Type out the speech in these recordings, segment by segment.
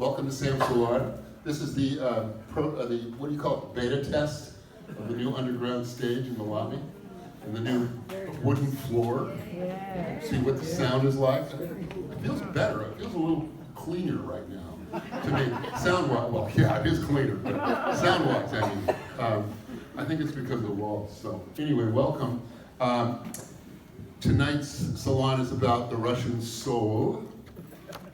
Welcome to Sam's Salon. This is the, what do you call it, beta test of the new underground stage in the lobby. And the new wooden floor. See what the sound is like. It feels better. It feels a little cleaner right now to me. Sound-wise, well, yeah, it is cleaner, but sound-wise, I mean. I think it's because of the walls. So anyway, welcome. Tonight's salon is about the Russian soul,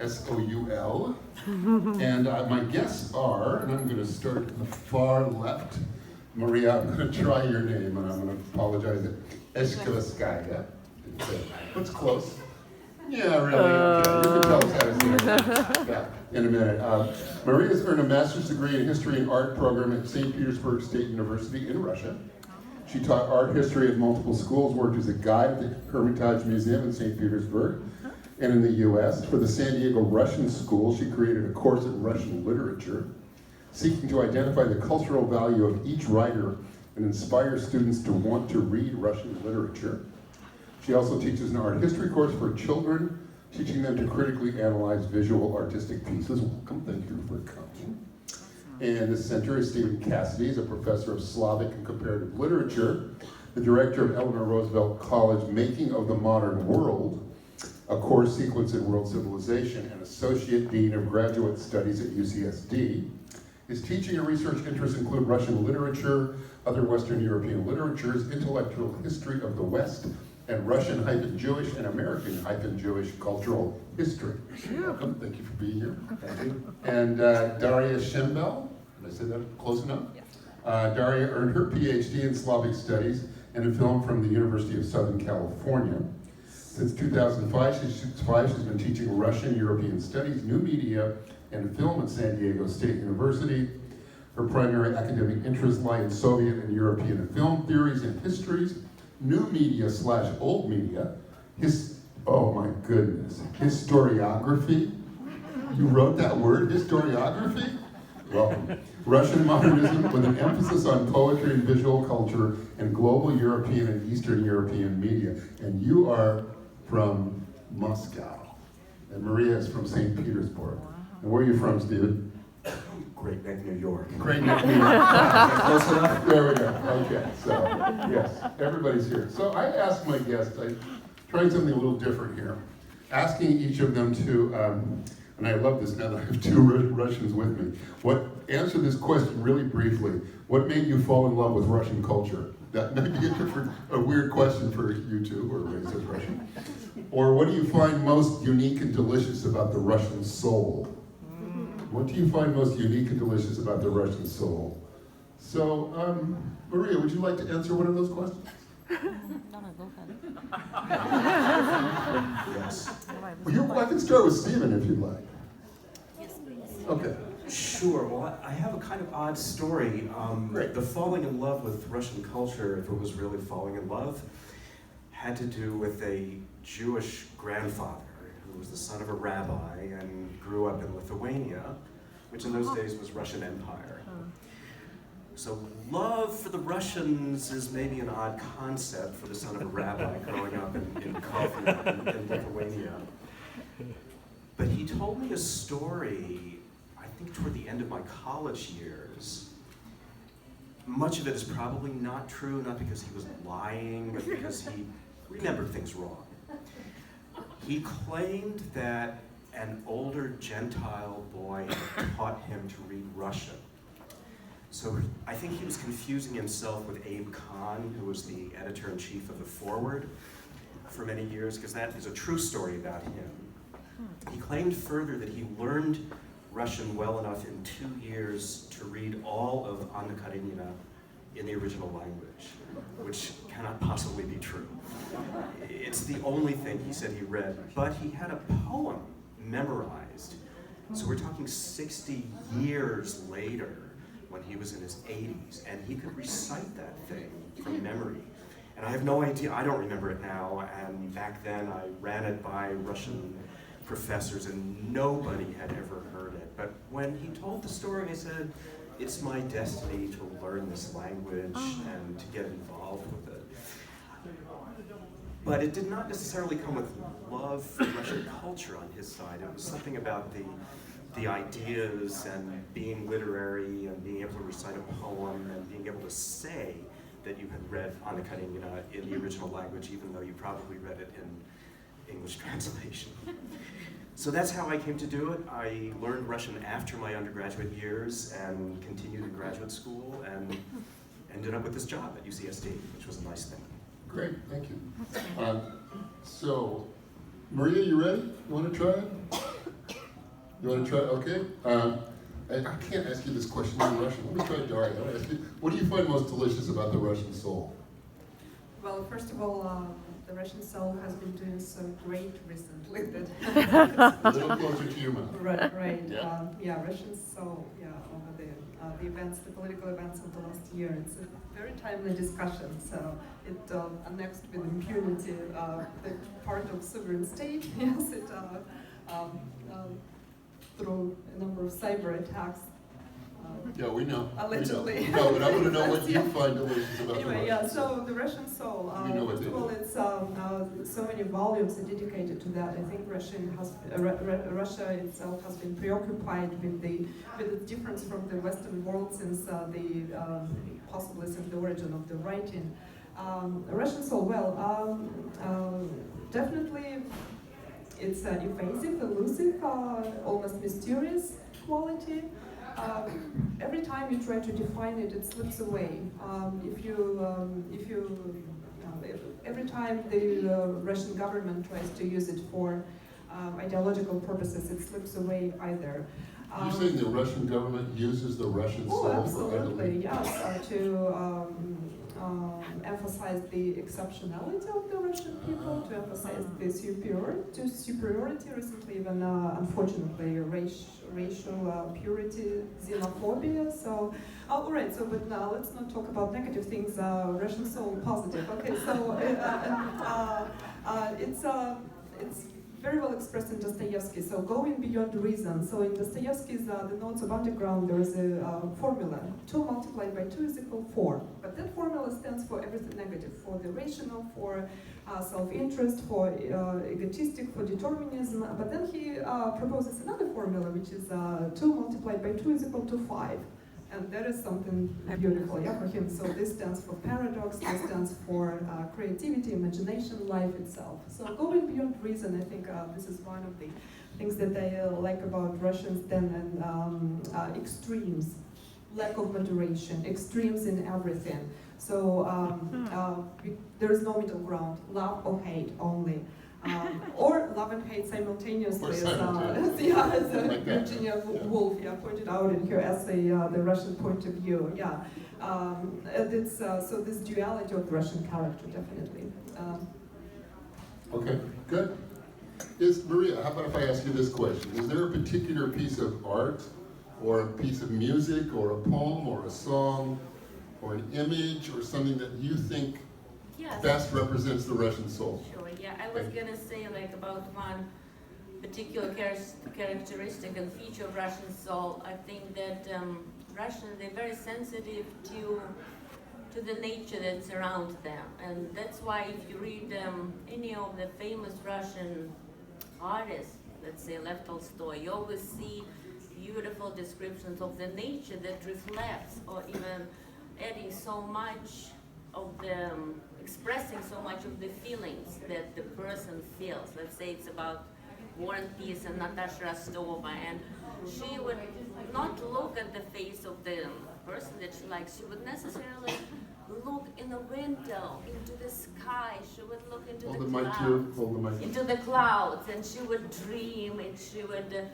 S-O-U-L. And my guests are, and I'm going to start at the far left. Maria, I'm going to try your name, and I'm going to apologize. ESZHEVSKAYA. What's close? Yeah, really. Okay. You can tell us how to say it. Yeah, in a minute. Maria's earned a master's degree in history and art program at St. Petersburg State University in Russia. She taught art history at multiple schools, worked as a guide at the Hermitage Museum in St. Petersburg and in the U.S. For the San Diego Russian School, she created a course in Russian literature, seeking to identify the cultural value of each writer and inspire students to want to read Russian literature. She also teaches an art history course for children, teaching them to critically analyze visual artistic pieces. Welcome, thank you for coming. And the center is STEVEN CASSEDY, is a professor of Slavic and Comparative Literature, the director of Eleanor Roosevelt College Making of the Modern World, a course sequence in world civilization, and associate dean of graduate studies at UCSD. His teaching and research interests include Russian literature, other Western European literatures, intellectual history of the West, and Russian-Jewish and American-Jewish cultural history. Welcome, thank you for being here. Thank you. And DARIA SHEMBEL, did I say that close enough? Yes. DARIA earned her PhD in Slavic Studies and in film from the University of Southern California. Since 2005, she's been teaching Russian, European Studies, New Media, and Film at San Diego State University. Her primary academic interests lie in Soviet and European film theories and histories, new media / old media, oh my goodness, historiography. You wrote that word, historiography? Welcome. Russian modernism with an emphasis on poetry and visual culture and global European and Eastern European media. And you are from Moscow. And Maria is from St. Petersburg. And where are you from, Stephen? Great Neck, New York. Great Neck, New York. Close enough? There we go. Okay, so yes, everybody's here. So I asked my guests, I'm trying something a little different here, asking each of them to, and I love this now that I have two Russians with me. Answer this question really briefly. What made you fall in love with Russian culture? That may be a weird question for you two, or raised as Russian. Or what do you find most unique and delicious about the Russian soul? What do you find most unique and delicious about the Russian soul? So, Maria, would you like to answer one of those questions? No, go ahead. Yes. Well, I can start with Stephen if you'd like. Yes, please. Okay. Sure. Well, I have a kind of odd story. Great. The falling in love with Russian culture, if it was really falling in love, had to do with a Jewish grandfather who was the son of a rabbi and grew up in Lithuania, which in those days was Russian Empire. So love for the Russians is maybe an odd concept for the son of a rabbi growing up in Lithuania. But he told me a story, I think toward the end of my college years. Much of it is probably not true, not because he was lying, but because he remembered things wrong. He claimed that an older Gentile boy had taught him to read Russian. So I think he was confusing himself with Abe Kahn, who was the editor-in-chief of The Forward for many years, because that is a true story about him. He claimed further that he learned Russian well enough in 2 years to read all of Anna Karenina in the original language, which cannot possibly be true. It's the only thing he said he read, but he had a poem memorized. So we're talking 60 years later, when he was in his 80s, and he could recite that thing from memory. And I have no idea, I don't remember it now, and back then I ran it by Russian professors and nobody had ever heard it. But when he told the story, I said, it's my destiny to learn this language and to get involved with it. But it did not necessarily come with love for Russian culture on his side. It was something about the the ideas and being literary and being able to recite a poem and being able to say that you had read Anna Karenina in the original language, even though you probably read it in English translation. So that's how I came to do it. I learned Russian after my undergraduate years and continued in graduate school and ended up with this job at UCSD, which was a nice thing. Great, thank you. So, Maria, you ready? You want to try it? You want to try it? Okay. I can't ask you this question in Russian. Let me try Daria. I'll ask you, what do you find most delicious about the Russian soul? Well, first of all, the Russian soul has been doing so great recently that A little closer to your mouth. right. Yeah. Russian soul. Yeah, over the events, the political events of the last year. It's a very timely discussion. So it annexed with impunity the part of sovereign state. Yes, it through a number of cyber attacks. Yeah, we know. Allegedly. We know, but I want to know what you find delicious about the Anyway, Russian yeah, soul. so the Russian soul, We know what first it of all, it's so many volumes are dedicated to that. I think Russia itself has been preoccupied with the difference from the Western world since possibly since the origin of the writing. Russian soul, well, definitely it's evasive, elusive, almost mysterious quality. Every time you try to define it, it slips away. Every time the Russian government tries to use it for ideological purposes, it slips away either. You're saying the Russian government uses the Russian soul for absolutely, yes, to emphasize the exceptionality of the Russian people, to emphasize the superiority, recently even, unfortunately, racial purity, xenophobia. So, all right. So, but now let's not talk about negative things. Russian soul, positive. Okay. So, it's very well expressed in Dostoyevsky. So, going beyond reason. So, in Dostoyevsky's The Notes of Underground, there is a formula: 2 multiplied by 2 is equal 4. But that formula stands for everything negative: for the rational, for self-interest, for egotistic, for determinism. But then he proposes another formula, which is 2 multiplied by 2 is equal to 5. And that is something beautiful, yeah, for him. So this stands for paradox, this stands for creativity, imagination, life itself. So going beyond reason, I think this is one of the things that I like about Russians then, and extremes, lack of moderation, extremes in everything. So there is no middle ground, love or hate only. Or love and hate simultaneously, as Virginia Woolf pointed out in her essay, The Russian Point of View. Yeah, it's, so this duality of the Russian character, definitely. Okay, good. Maria, how about if I ask you this question? Is there a particular piece of art, or a piece of music, or a poem, or a song, or an image, or something that you think best represents the Russian soul? Sure, yeah. I was gonna say like about one particular characteristic and feature of Russian soul. I think that Russians, they're very sensitive to the nature that surrounds them. And that's why if you read any of the famous Russian artists, let's say Lev Tolstoy, you always see beautiful descriptions of the nature that reflects, or even adding so much of the, expressing so much of the feelings that the person feels. Let's say it's about War and Peace and Natasha Rostova, and she would not look at the face of the person that she likes. She would necessarily look in the window, into the sky. She would look into into the clouds, and she would dream, and she would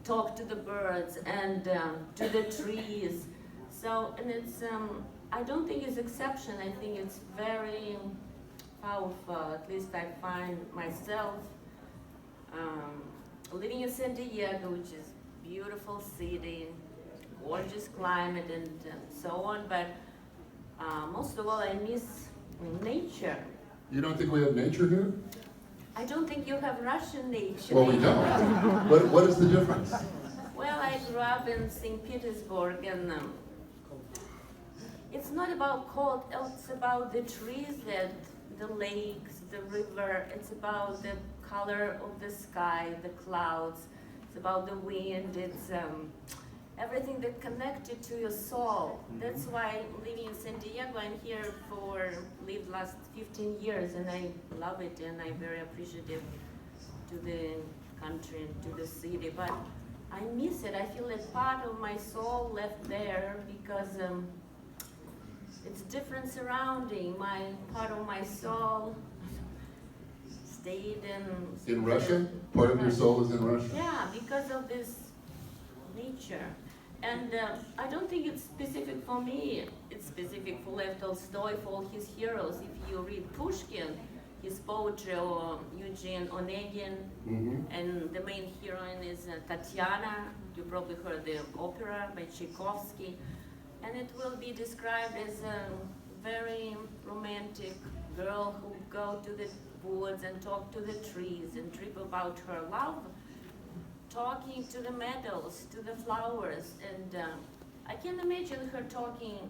talk to the birds and to the trees. So, and it's, I don't think it's exception. I think it's very powerful. At least I find myself living in San Diego, which is a beautiful city, gorgeous climate, and so on. But most of all, I miss nature. You don't think we have nature here? I don't think you have Russian nature. Well, we don't. What is the difference? Well, I grew up in St. Petersburg, and it's not about cold, it's about the trees, the lakes, the river. It's about the color of the sky, the clouds. It's about the wind. It's everything that connected to your soul. That's why living in San Diego, I'm here lived last 15 years, and I love it, and I'm very appreciative to the country and to the city. But I miss it. I feel that part of my soul left there because it's different surrounding. Part of my soul stayed in Russia? Part of your soul is in Russia? Yeah, because of this nature. And I don't think it's specific for me. It's specific for Lev Tolstoy, for all his heroes. If you read Pushkin, his poetry, or Eugene Onegin, and the main heroine is Tatiana. You probably heard the opera by Tchaikovsky. And it will be described as a very romantic girl who go to the woods and talk to the trees and trip about her love, talking to the meadows, to the flowers. And I can imagine her talking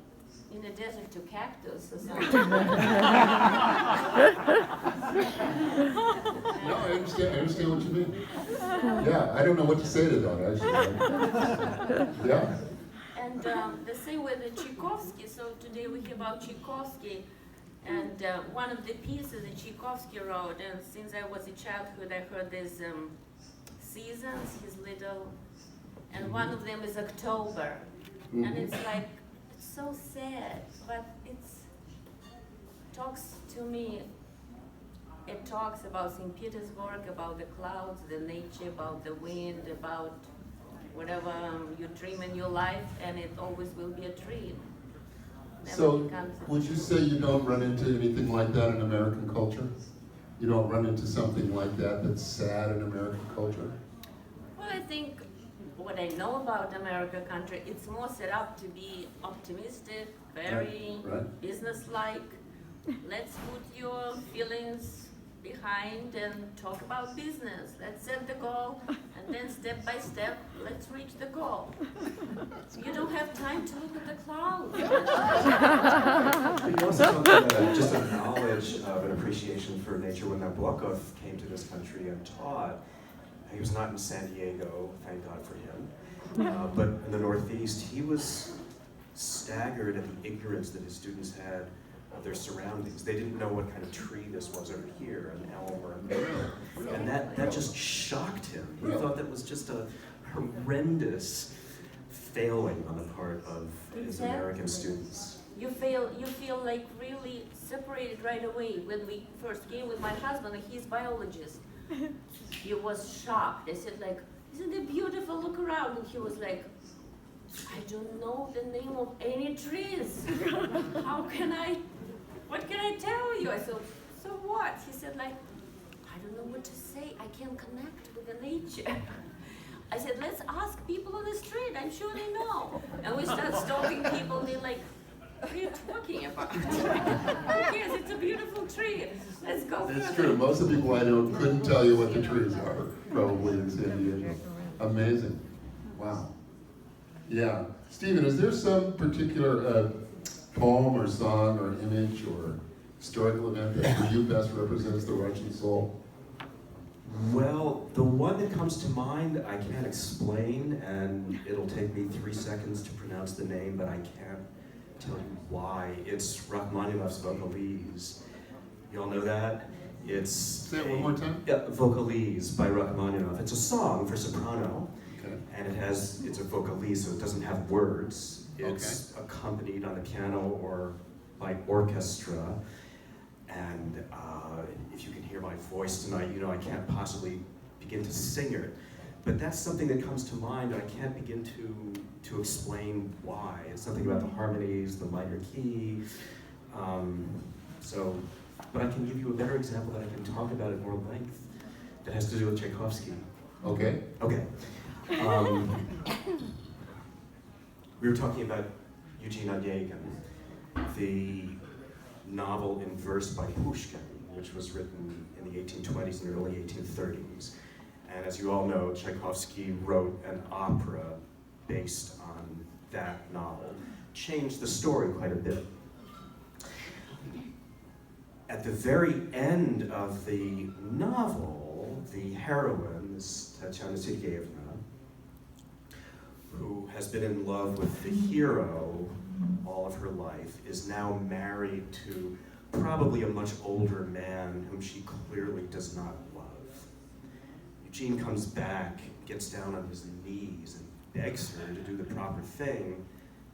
in the desert to cactus or something. No, I understand what you mean. Yeah, I don't know what to say to that, actually. Yeah. And the same with the Tchaikovsky. So today we hear about Tchaikovsky, and one of the pieces that Tchaikovsky wrote, and since I was a childhood, I heard these seasons, his little, and one of them is October. And it's like, it's so sad, but it talks to me. It talks about St. Petersburg, about the clouds, the nature, about the wind, about whatever you dream in your life, and it always will be a tree. So, would you say you don't run into anything like that in American culture? You don't run into something like that that's sad in American culture? Well, I think what I know about America country, it's more set up to be optimistic, very business-like. Let's put your feelings behind and talk about business. Let's set the goal, and then step by step, let's reach the goal. You don't have time to look at the clouds. You also talk about just a knowledge of an appreciation for nature. When Nabokov came to this country and taught, he was not in San Diego, thank God for him, but in the Northeast, he was staggered at the ignorance that his students had of their surroundings. They didn't know what kind of tree this was over here, an elm or a maple. And that just shocked him. He thought that was just a horrendous failing on the part of his American students. You feel like really separated right away. When we first came with my husband, he's biologist. He was shocked. I said, like, isn't it beautiful? Look around. And he was like, I don't know the name of any trees. What can I tell you? I said, so what? He said, like, I don't know what to say. I can't connect with the nature. I said, let's ask people on the street. I'm sure they know. And we start stopping people, and they're like, what are you talking about? Who cares? It's a beautiful tree. Let's go further. That's true. Most of the people I know couldn't tell you what the trees are, probably in San Diego. Amazing. Wow. Yeah. Stephen, is there some particular poem or song or image or historical event that for you best represents the Russian soul? Well, the one that comes to mind I can't explain, and it'll take me 3 seconds to pronounce the name, but I can't tell you why. It's Rachmaninoff's Vocalise. You all know that? Say it one more time. Yeah, Vocalise by Rachmaninoff. It's a song for soprano, Okay. and it's a vocalise, so it doesn't have words. It's accompanied on the piano or by orchestra. And if you can hear my voice tonight, you know I can't possibly begin to sing it. But that's something that comes to mind, and I can't begin to explain why. It's something about the harmonies, the minor key. But I can give you a better example that I can talk about at more length that has to do with Tchaikovsky. Okay. Okay. We were talking about Eugene Onegin, the novel in verse by Pushkin, which was written in the 1820s and early 1830s. And as you all know, Tchaikovsky wrote an opera based on that novel, changed the story quite a bit. At the very end of the novel, the heroine, this Tatiana Sergeyevna, who has been in love with the hero all of her life, is now married to probably a much older man whom she clearly does not love. Eugene comes back, gets down on his knees, and begs her to do the proper thing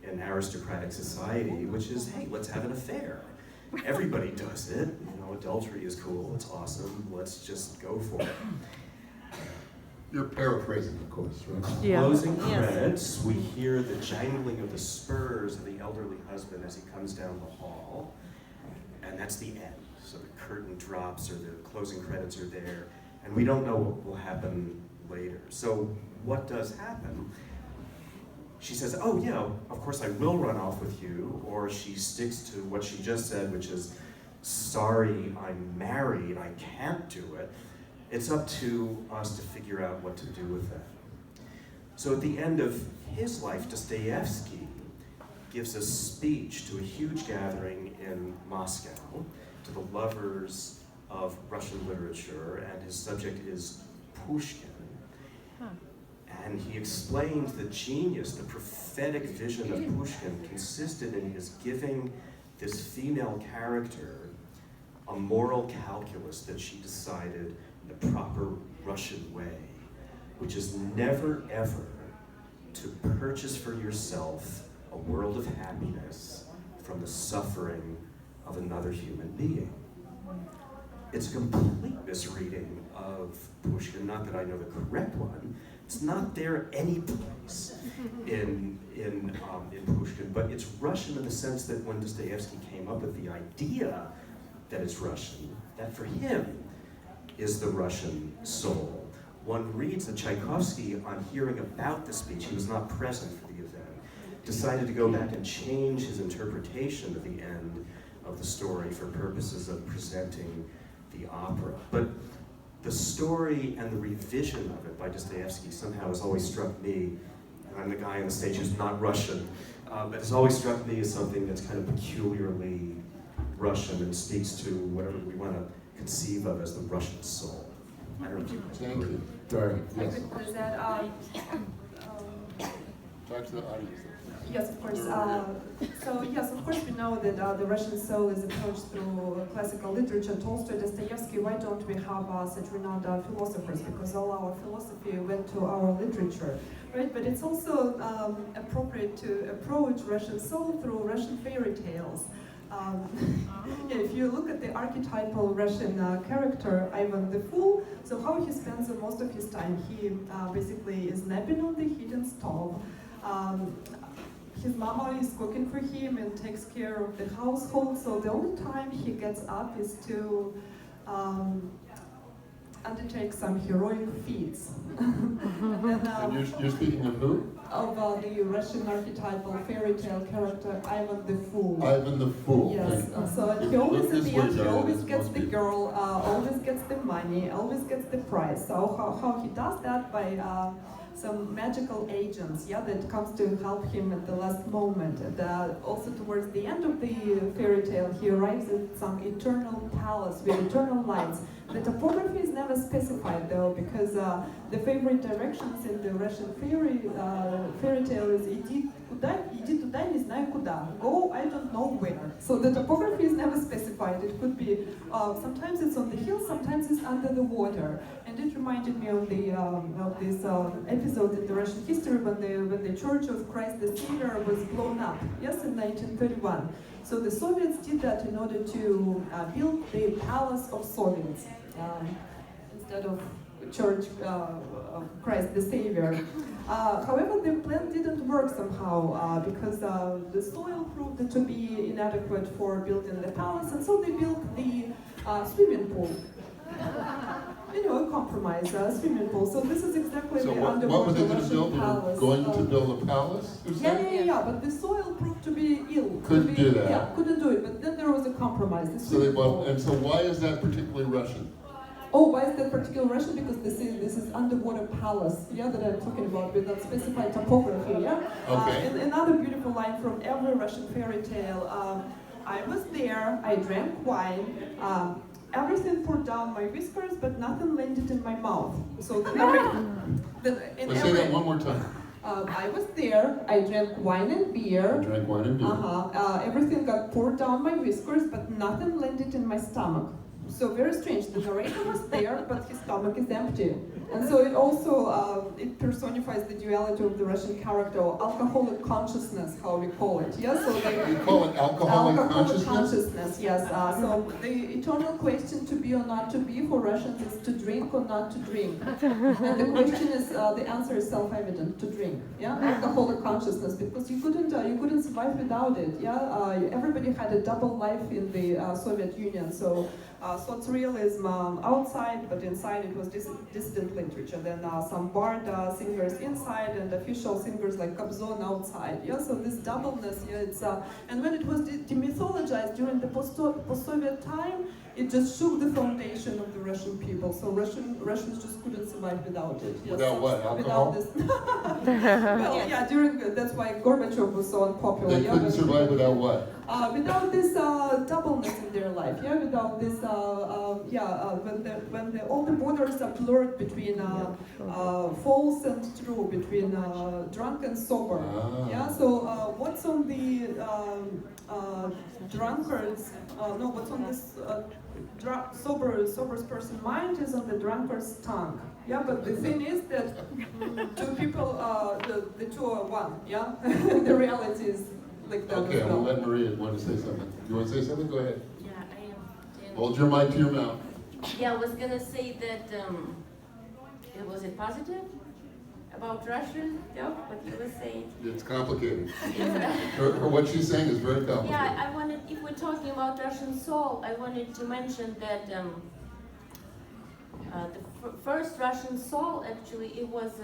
in aristocratic society, which is, hey, let's have an affair. Everybody does it. You know, adultery is cool, it's awesome, let's just go for it. You're paraphrasing, of course, right? Yeah. Closing Yes. credits, we hear the jangling of the spurs of the elderly husband as he comes down the hall, and that's the end. So the curtain drops, or the closing credits are there, and we don't know what will happen later. So what does happen? She says, oh yeah, of course I will run off with you, or she sticks to what she just said, which is, sorry, I'm married, I can't do it. It's up to us to figure out what to do with that. So at the end of his life, Dostoyevsky gives a speech to a huge gathering in Moscow, to the lovers of Russian literature, and his subject is Pushkin. And he explained the genius, the prophetic vision of Pushkin consisted in his giving this female character a moral calculus that she decided in a proper Russian way, which is never ever to purchase for yourself a world of happiness from the suffering of another human being. It's a complete misreading of Pushkin, not that I know the correct one. It's not there any place in Pushkin, but it's Russian in the sense that when Dostoevsky came up with the idea that it's Russian, that for him is the Russian soul. One reads that Tchaikovsky, on hearing about the speech, he was not present for the event, decided to go back and change his interpretation of the end of the story for purposes of presenting the opera. But the story and the revision of it by Dostoevsky somehow has always struck me, and I'm the guy on the stage who's not Russian, but it's always struck me as something that's kind of peculiarly Russian and speaks to whatever we want to conceive of as the Russian soul. I don't know if you Thank agree. you. Daria, yes. Is that, Talk to the audience. yes, of course. So yes, of course we know that the Russian soul is approached through classical literature, Tolstoy, Dostoevsky. Why don't we have such renowned philosophers? Because all our philosophy went to our literature, right? But it's also appropriate to approach Russian soul through Russian fairy tales. Yeah, if you look at the archetypal Russian character, Ivan the Fool, so how he spends most of his time, he basically is napping on the heating stove. His mama is cooking for him and takes care of the household, so the only time he gets up is to undertake some heroic feats. And then, And you're speaking of who? of the Russian archetypal fairy tale character, Ivan the Fool. Ivan the Fool. Yes, Thank you. so he always Look at this the way, end, he Daria, always this gets must the be- girl, always gets the money, always gets the prize. So how he does that? By some magical agents, yeah, that comes to help him at the last moment. And also towards the end of the fairy tale, he arrives at some eternal palace with eternal lights. The topography is never specified though, because the favorite directions in the Russian fairy tale is иди туда, не знаю куда. Go, I don't know where. So the topography is never specified. It could be, sometimes it's on the hill, sometimes it's under the water. And it reminded me of this episode in the Russian history when the Church of Christ the Savior was blown up, yes, in 1931. So the Soviets did that in order to build the Palace of Soviets instead of Church of Christ the Savior. However, the plan didn't work somehow because the soil proved to be inadequate for building the palace, and so they built the swimming pool. You know, a compromise, swimming pool. So this is exactly So the what were they underwater going to Russian build? They were palace. going to build a palace? You Yeah, said? yeah, but the soil proved to be ill. Couldn't do that. Yeah, couldn't do it. But then there was a compromise. The So they swimming pool. bought, and so why is that particularly Russian? Oh, why is that particular Russian? Because this is underwater palace, yeah, that I'm talking about with that specified topography, yeah. Okay. And another beautiful line from every Russian fairy tale. I was there. I drank wine. everything poured down my whiskers, but nothing landed in my mouth. So the narrator, Let's say that one more time. I was there, I drank wine and beer. You drank wine and beer. Everything got poured down my whiskers, but nothing landed in my stomach. So very strange. The narrator was there, but his stomach is empty. And so it also it personifies the duality of the Russian character, or alcoholic consciousness, how we call it. Yes, so You call it alcoholic consciousness? Yes. So the eternal question to be or not to be for Russians is to drink or not to drink. And the question is, the answer is self-evident: to drink. Yeah, alcoholic consciousness, because you couldn't survive without it. Yeah, everybody had a double life in the Soviet Union. So socrealism outside, but inside it was dissident literature. Then some bard singers inside and official singers like Kobzon outside. Yeah, so this doubleness. Yeah, it's and when it was demythologized during the post-Soviet time, it just shook the foundation of the Russian people. So Russians just couldn't survive without it. Yes, Without what? Alcohol? Without this. Well, yeah, that's why Gorbachev was so unpopular. They couldn't survive without what? Without this doubleness in their life, yeah, without this, when all the borders are blurred between false and true, between drunk and sober, yeah. So what's on the drunkards? No, what's on this sober person's mind is on the drunkard's tongue. Yeah, but the thing is that two people, the two are one. Yeah, the reality is. Like that. Okay, I'll let Maria want to say something. You want to say something? Go ahead. Yeah, I am. Hold your mic to your mouth. Yeah, I was gonna say that was it positive about Russia? Yeah, what you were saying. It's complicated. Her what she's saying is very complicated. Yeah, I wanted, if we're talking about Russian soul, I wanted to mention that the first Russian soul, actually, it was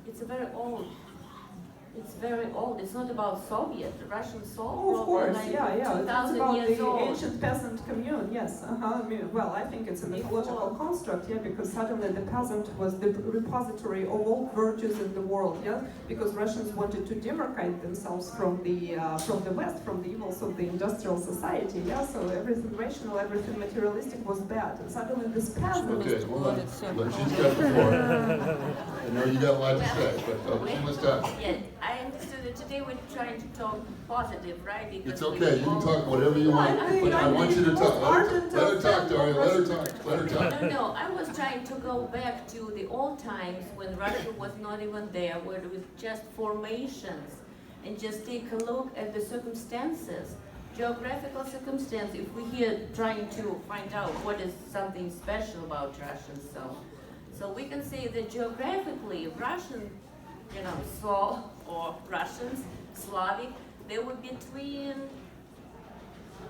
it's a very old. It's very old. It's not about Soviet. The Russian soul. Oh, of course, yeah. It's 2,000 about years the old. ancient peasant commune. Yes. I mean, well, I think it's a mythological construct. Yeah, because suddenly the peasant was the repository of all virtues in the world. Yeah, because Russians wanted to demarcate themselves from the West, from the evils of the industrial society. Yeah, so everything rational, everything materialistic was bad, and suddenly this peasant. Okay, hold on. Look, she's got the floor. I know you got a lot to say, but she was talking. Yeah, I understood that today we're trying to talk positive, right? Because It's okay. You can talk whatever you want, but I want you to talk. Let her talk, Daria. Let her talk. Let her talk. No, I was trying to go back to the old times when Russia was not even there, where it was just formations, and just take a look at the circumstances, geographical circumstances. If we're here trying to find out what is something special about Russians, so we can say that geographically, Russian, Slav or Russians, Slavic, they were between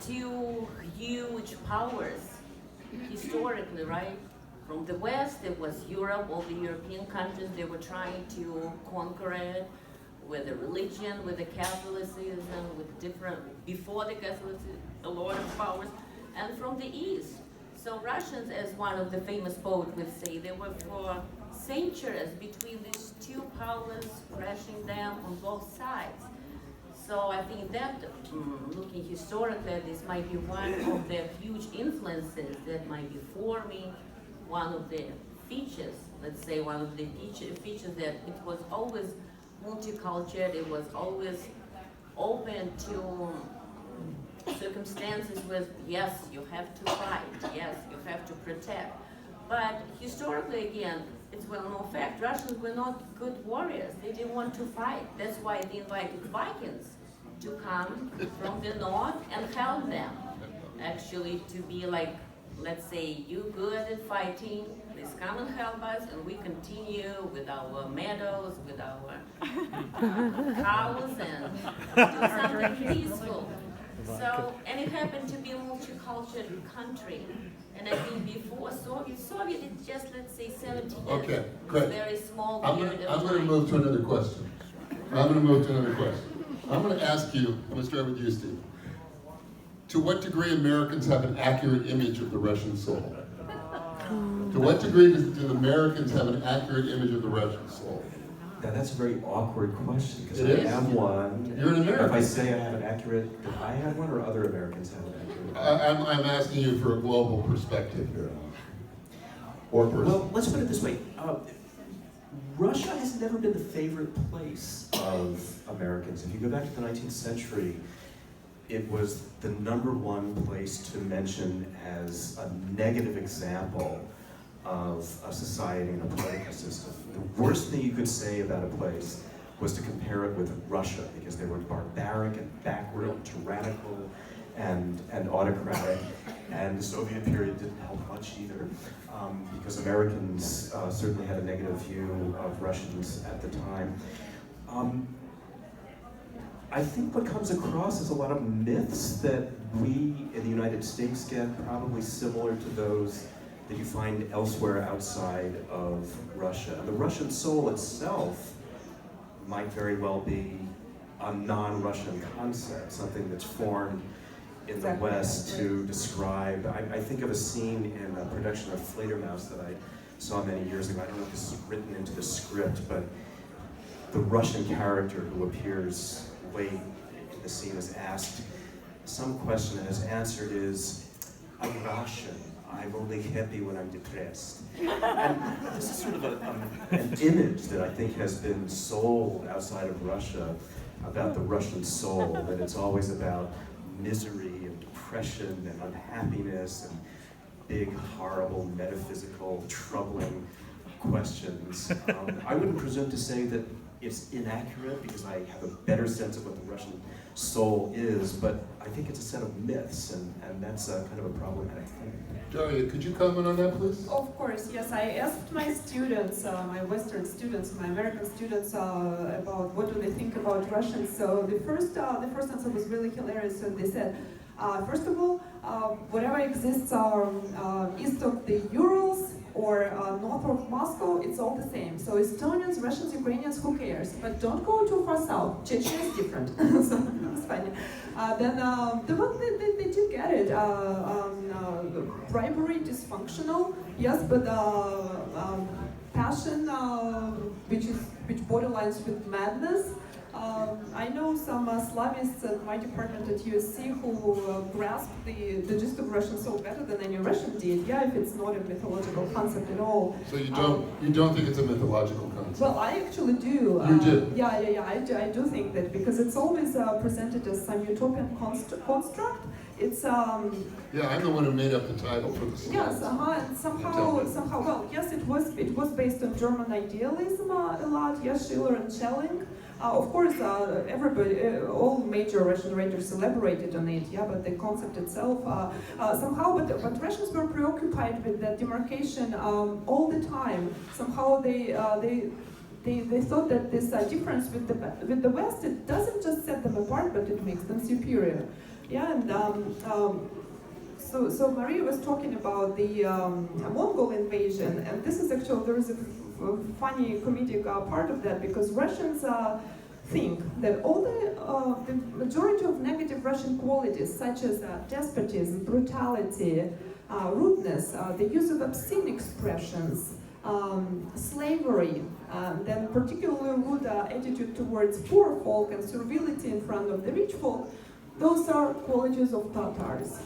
two huge powers historically, right? From the West, it was Europe, all the European countries, they were trying to conquer it with the religion, with the Catholicism, with different, before the Catholicism, a lot of powers, and from the East. So Russians, as one of the famous poets would say, they were for centuries between these two powers, crashing them on both sides. So I think that, looking historically, this might be one of the huge influences that might be forming one of the features, let's say one of the features that it was always multicultural, it was always open to circumstances where, yes, you have to fight, yes, you have to protect. But historically, again, it's well-known fact, Russians were not good warriors. They didn't want to fight. That's why they invited Vikings to come from the north and help them. Actually, to be like, let's say, you good at fighting, please come and help us, and we continue with our meadows, with our cows, and do something peaceful. So, and it happened to be a multicultural country. And I think before Soviet, it's just, let's say, 70 years. Okay, great. Very small I'm period of going to time. move to another question. I'm going to ask you, I'm going to start with you, Steve. To what degree Americans have an accurate image of the Russian soul? To what degree do Americans have an accurate image of the Russian soul? Now, that's a very awkward question, because It I is? am one. You're an American. If I say I have an accurate, do I have one, or other Americans have an accurate I'm asking you for a global perspective here. Or Well, let's put it this way. Russia has never been the favorite place of Americans. If you go back to the 19th century, it was the #1 place to mention as a negative example of a society and a political system. The worst thing you could say about a place was to compare it with Russia, because they were barbaric and backward and tyrannical and autocratic, and the Soviet period didn't help much either, because Americans certainly had a negative view of Russians at the time. I think what comes across is a lot of myths that we in the United States get, probably similar to those that you find elsewhere outside of Russia. And the Russian soul itself might very well be a non-Russian concept, something that's formed in the West to describe. I think of a scene in a production of Fledermaus that I saw many years ago. I don't know if this is written into the script, but the Russian character who appears late in the scene is asked some question, and his answer is, "I'm Russian. I'm only happy when I'm depressed." And this is sort of an image that I think has been sold outside of Russia about the Russian soul, that it's always about misery and depression and unhappiness and big, horrible, metaphysical, troubling questions. I wouldn't presume to say that it's inaccurate, because I have a better sense of what the Russian soul is, but I think it's a set of myths, and that's kind of a problematic thing. Daria, could you comment on that, please? Of course, yes. I asked my students, my Western students, my American students, about what do they think about Russians. So the first answer was really hilarious. So they said, first of all, whatever exists east of the Urals or north of Moscow, it's all the same. So Estonians, Russians, Ukrainians, who cares? But don't go too far south. Chechnya is different. So it's funny. Then the one they do get it. Bribery, dysfunctional, yes, but passion, which borderlines with madness. I know some Slavists at my department at USC who grasp the gist of Russian soul better than any Russian did. Yeah, if it's not a mythological concept at all. So you don't think it's a mythological concept? Well, I actually do. You do? Yeah. I do think that, because it's always presented as some utopian construct. It's Yeah, I'm the one who made up the title for the slides. yes, and somehow, well, yes, it was based on German idealism a lot. Yes, Schiller and Schelling. Of course, all major Russian writers elaborated on it, yeah, but the concept itself, somehow, but Russians were preoccupied with that demarcation all the time. Somehow they thought that this difference with the West, it doesn't just set them apart, but it makes them superior. Yeah, and so Maria was talking about the Mongol invasion, and this is actually, there is a funny comedic part of that, because Russians think that all the majority of negative Russian qualities, such as despotism, brutality, rudeness, the use of obscene expressions, slavery, then particularly rude attitude towards poor folk and servility in front of the rich folk, those are qualities of Tatars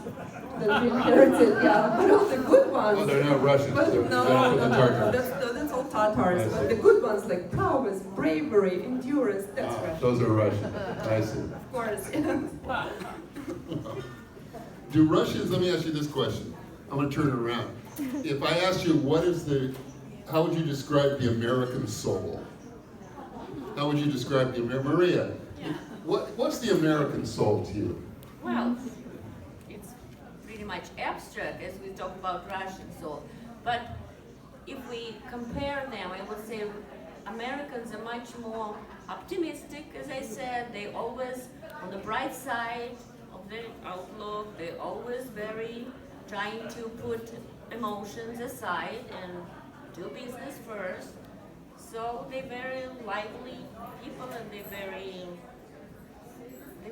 that we inherited, yeah. But all the good ones. Oh, they're not Russians. But They're Tatars. that's all Tatars. But the good ones, like prowess, bravery, endurance, that's Russian. Those are Russian. I see. Of course. Do Russians, let me ask you this question. I'm going to turn it around. If I asked you, how would you describe the American soul? How would you describe the Maria? Yeah. What's the American soul to you? Well, it's pretty much abstract as we talk about Russian soul. But if we compare them, I would say Americans are much more optimistic, as I said. They always on the bright side of their outlook. They always very trying to put emotions aside and do business first. So they're very lively people, and they're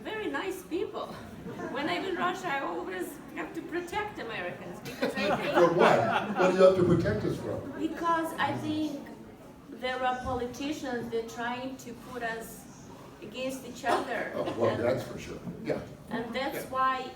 very nice people. When I'm in Russia, I always have to protect Americans, because I think... For what? What do you have to protect us from? Because I think there are politicians that are trying to put us against each other. Oh, well, that's for sure. Yeah. And that's why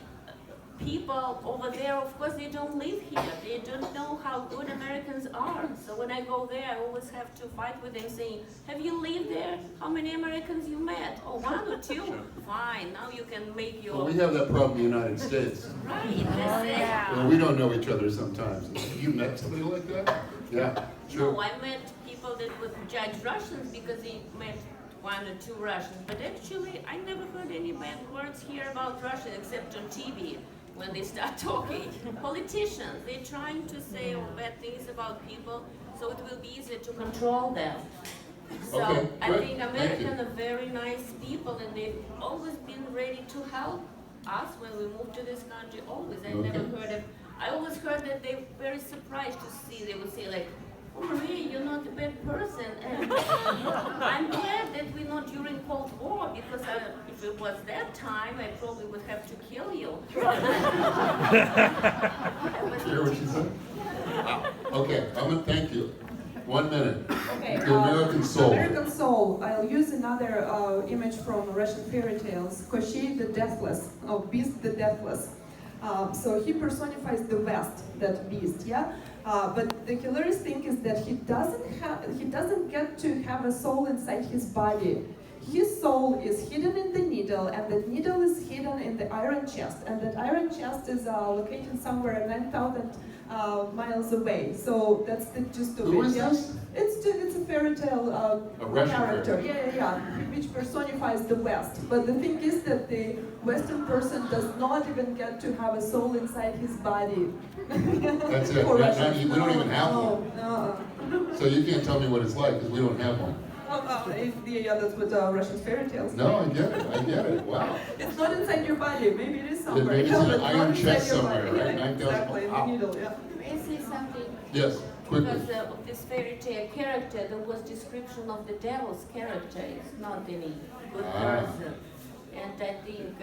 people over there, of course, they don't live here. They don't know how good Americans are. So when I go there, I always have to fight with them saying, have you lived there? How many Americans you met? Oh, one or two? Fine, now you can make your... Well, we have that problem in the United States. Right, that's it. Well, we don't know each other sometimes. Have you met somebody like that? Yeah, sure. No, I met people that would judge Russians because they met one or two Russians. But actually, I never heard any bad words here about Russia except on TV when they start talking. Politicians, they're trying to say bad things about people, so it will be easier to control them. So Okay, I good. think Thank Americans you. are very nice people, and they've always been ready to help us when we moved to this country. Always, I never Okay. heard of. I always heard that they're very surprised to see. They would say like, "Oh, Maria, you're not a bad person." And I'm glad that we're not during Cold War, because if it was that time, I probably would have to kill you. Hear what she said? Wow. Okay, I'm gonna thank you. 1 minute. Okay, The American Soul. American Soul. I'll use another image from Russian fairy tales. Koshchei the Deathless, Beast the Deathless. So he personifies the West, that beast, yeah? But the hilarious thing is that he doesn't get to have a soul inside his body. His soul is hidden in the needle, and that needle is hidden in the iron chest, and that iron chest is located somewhere 9,000 miles away. So that's the gist of it. Who is yeah? this? It's a fairy tale A Russian character, fairy. yeah, which personifies the West. But the thing is that the Western person does not even get to have a soul inside his body. That's it. For Yeah, Russians. we don't even have No, one. no. So you can't tell me what it's like because we don't have one. That's what Russian fairy tales. No, I get it. Wow. It's not inside your body. Maybe it is somewhere. maybe it's in but an not iron inside chest your somewhere, body. right? Yeah, 9,000 exactly, in the Wow. needle, yeah. May I say something? Yes, quickly. Because of this fairy tale character, there was description of the devil's character. It's not any good person. And I think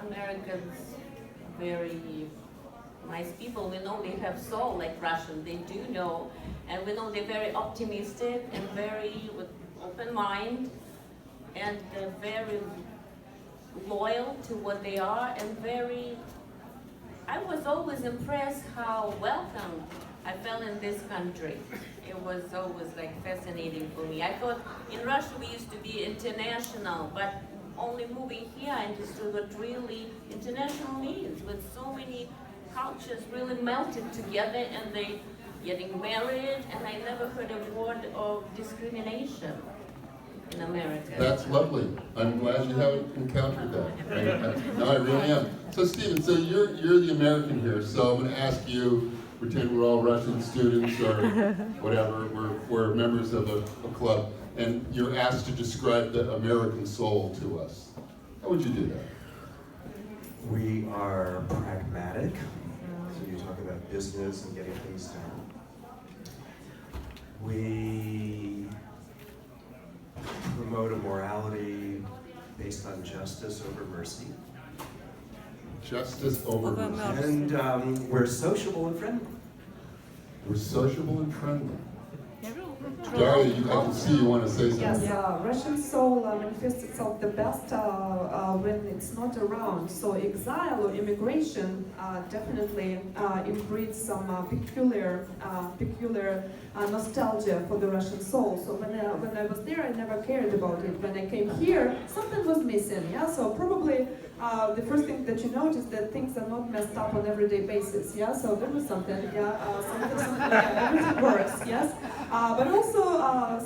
Americans are very nice people. We know they have soul like Russians. They do know. And we know they're very optimistic and very with open mind. And they're very loyal to what they are, and very... I was always impressed how welcome I felt in this country. It was always like fascinating for me. I thought in Russia we used to be international, but only moving here I understood what really international means, with so many cultures really melted together and they getting married, and I never heard a word of discrimination in America. That's lovely. I'm glad you haven't encountered that. No, I really am. So Stephen, so you're the American here, so I'm going to ask you, pretend we're all Russian students or whatever, we're members of a club, and you're asked to describe the American soul to us. How would you do that? We are pragmatic, so you talk about business and getting things done. We promote a morality based on justice over mercy. Justice over mercy. And we're sociable and friendly. We're sociable and friendly. Daria, I can see you want to say something. Yes, Russian soul manifests itself the best when it's not around. So exile or immigration definitely inbreeds some peculiar nostalgia for the Russian soul. So when I was there, I never cared about it. When I came here, something was missing. Yeah, so probably the first thing that you notice that things are not messed up on everyday basis. Yeah, so there was something. Yeah, something yeah, everything works. Yes, but also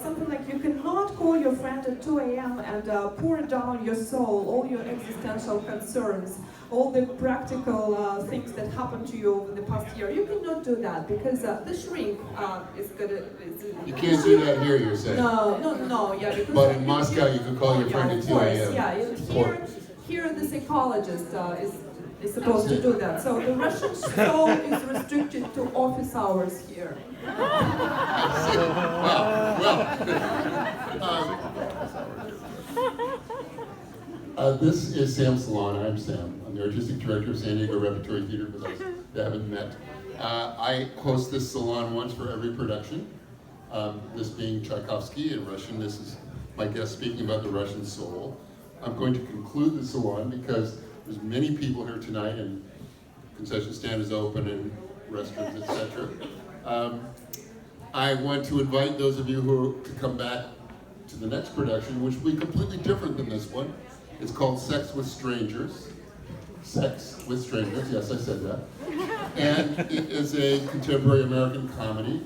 something like you cannot call your friend at 2 a.m. and pour down your soul, all your existential concerns, all the practical things that happened to you over the past year. You cannot do that because the shrink is gonna. You can't do that here, you're saying. No, yeah. Because But in Moscow, you can call your friend yeah, at of 2 course, a.m. Yeah, here the psychologist is supposed to do that. So the Russian soul is restricted to office hours here. This is Sam Salon. I'm Sam. I'm the artistic director of San Diego Repertory Theater for those that haven't met. I host this salon once for every production. This being Tchaikovsky in Russian. This is my guest speaking about the Russian soul. I'm going to conclude the salon because there's many people here tonight, and concession stand is open and restrooms, etc. I want to invite those of you who to come back to the next production, which will be completely different than this one. It's called Sex with Strangers. Sex with Strangers, yes, I said that. And it is a contemporary American comedy.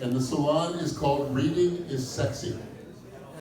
And the salon is called Reading is Sexy.